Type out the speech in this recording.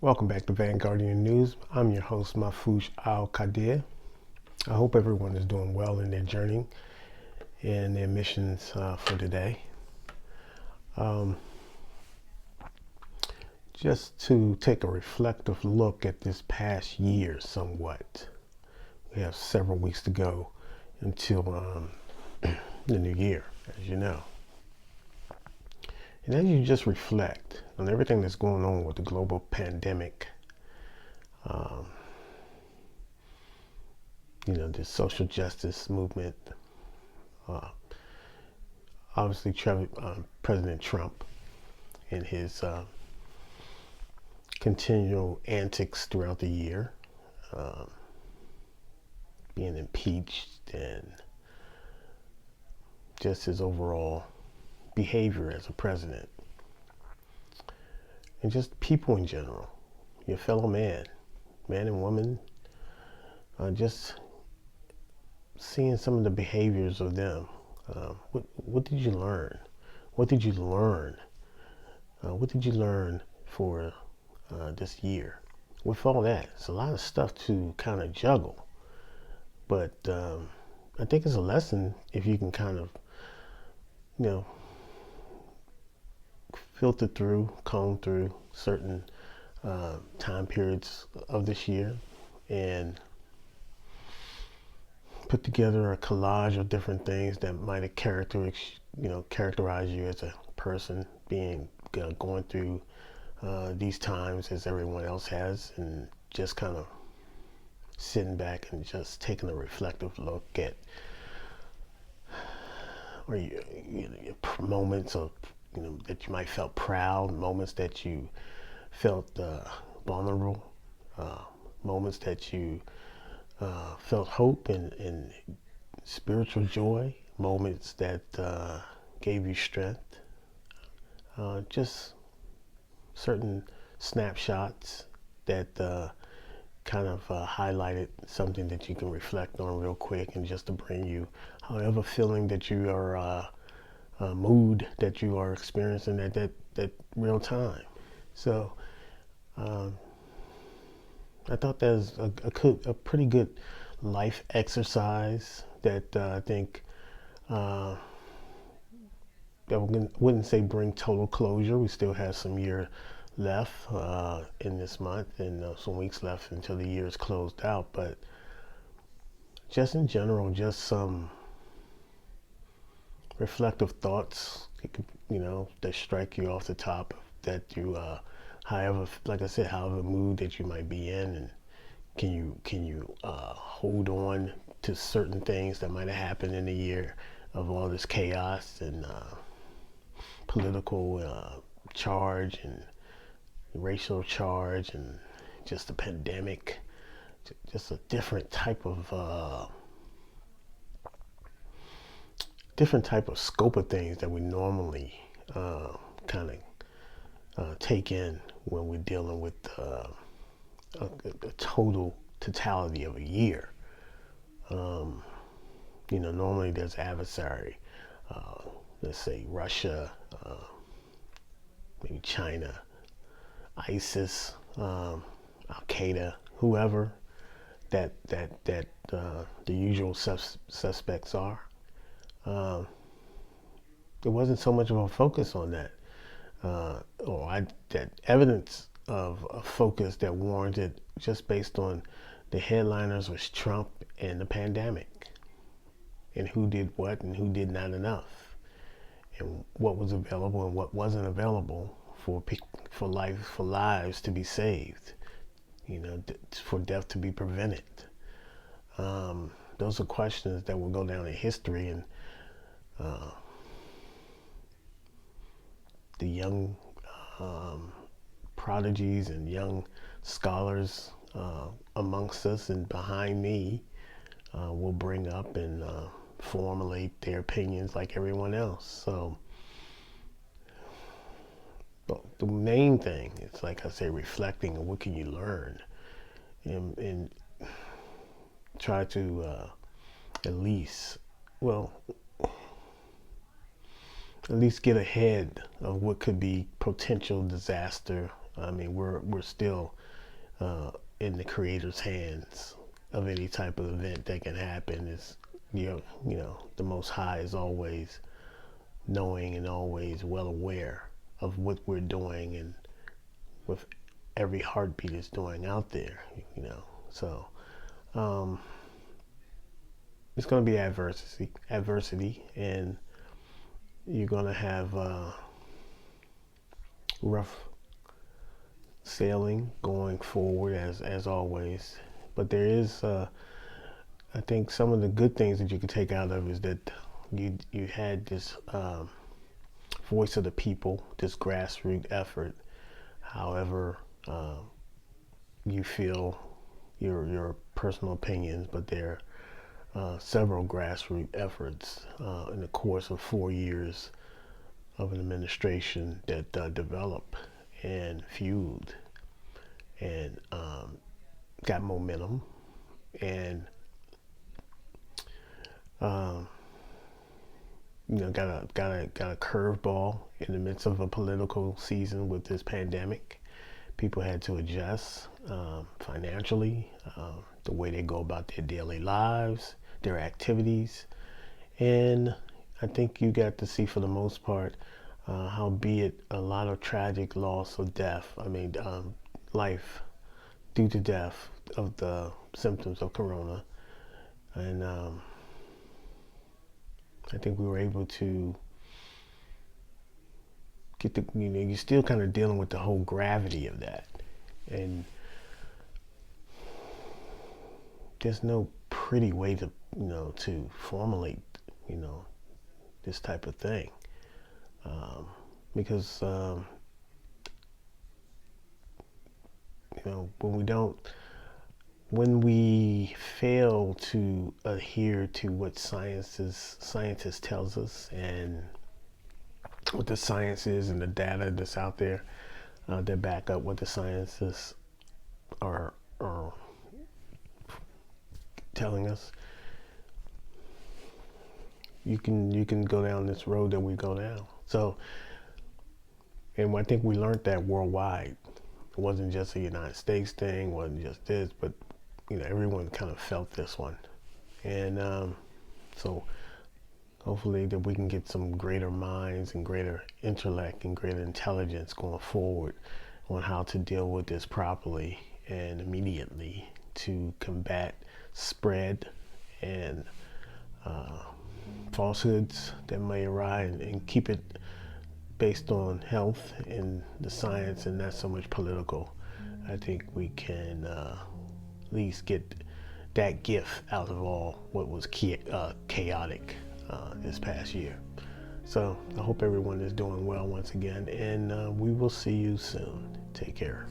Welcome back to Vanguardian News. I'm your host, Mahfouz Al-Qadir. I hope everyone is doing well in their journey and their missions for today. Just to take a reflective look at this past year somewhat. We have several weeks to go until the new year, as you know. And as you just reflect on everything that's going on with the global pandemic, the social justice movement, obviously President Trump and his continual antics throughout the year, being impeached, and just his overall behavior as a president, and just people in general, your fellow man and woman, just seeing some of the behaviors of them. What did you learn? What did you learn? What did you learn for this year? With all that, it's a lot of stuff to kind of juggle, but I think it's a lesson if you can kind of, filter through, comb through certain time periods of this year and put together a collage of different things that might have characterize you as a person going through these times as everyone else has, and just kind of sitting back and just taking a reflective look at your moments of that you might felt proud, moments that you felt vulnerable, moments that you felt hope and spiritual joy, moments that gave you strength, just certain snapshots that kind of highlighted something that you can reflect on real quick, and just to bring you however feeling that you are mood that you are experiencing at that real time. So I thought that was a pretty good life exercise that I think I wouldn't say bring total closure. We still have some year left in this month, and some weeks left until the year is closed out. But just in general, just some reflective thoughts, that strike you off the top, that you, like I said, however mood that you might be in, and can you hold on to certain things that might have happened in the year of all this chaos and political charge and racial charge and just the pandemic, just a different type of scope of things that we normally kind of take in when we're dealing with a totality of a year. Normally there's adversary, let's say Russia, maybe China, ISIS, Al-Qaeda, whoever the usual suspects are. There wasn't so much of a focus on that, that evidence of a focus that warranted just based on the headliners was Trump and the pandemic, and who did what and who did not enough, and what was available and what wasn't available for lives to be saved, for death to be prevented. Those are questions that will go down in history, and the young prodigies and young scholars amongst us and behind me will bring up and formulate their opinions like everyone else. So the main thing is, like I say, reflecting on what can you learn, and try to at least get ahead of what could be potential disaster. I mean, we're still in the Creator's hands of any type of event that can happen. Is the Most High is always knowing and always well aware of what we're doing, and with every heartbeat is doing out there. So it's going to be adversity, and you're going to have rough sailing going forward as always. But there is, I think, some of the good things that you can take out of is that you had this voice of the people, this grassroots effort. However, you feel your personal opinions, but there are several grassroots efforts in the course of 4 years of an administration that developed and fueled and got momentum, and got a curveball in the midst of a political season with this pandemic. People had to adjust financially, the way they go about their daily lives, their activities, and I think you got to see, for the most part, how be it a lot of tragic loss or death. I mean, life due to death of the symptoms of corona, and I think we were able to get you're still kind of dealing with the whole gravity of that, and there's no pretty way to to formulate this type of thing, because when we fail to adhere to what scientists tells us, and what the science is, and the data that's out there that back up what the scientists are telling us, you can go down this road that we go down. So, and I think we learned that worldwide. It wasn't just a United States thing, wasn't just this, but everyone kind of felt this one. And so hopefully that we can get some greater minds and greater intellect and greater intelligence going forward on how to deal with this properly and immediately, to combat spread and falsehoods that may arise, and keep it based on health and the science, and not so much political. I think we can at least get that gift out of all what was chaotic this past year. So I hope everyone is doing well once again, and we will see you soon. Take care.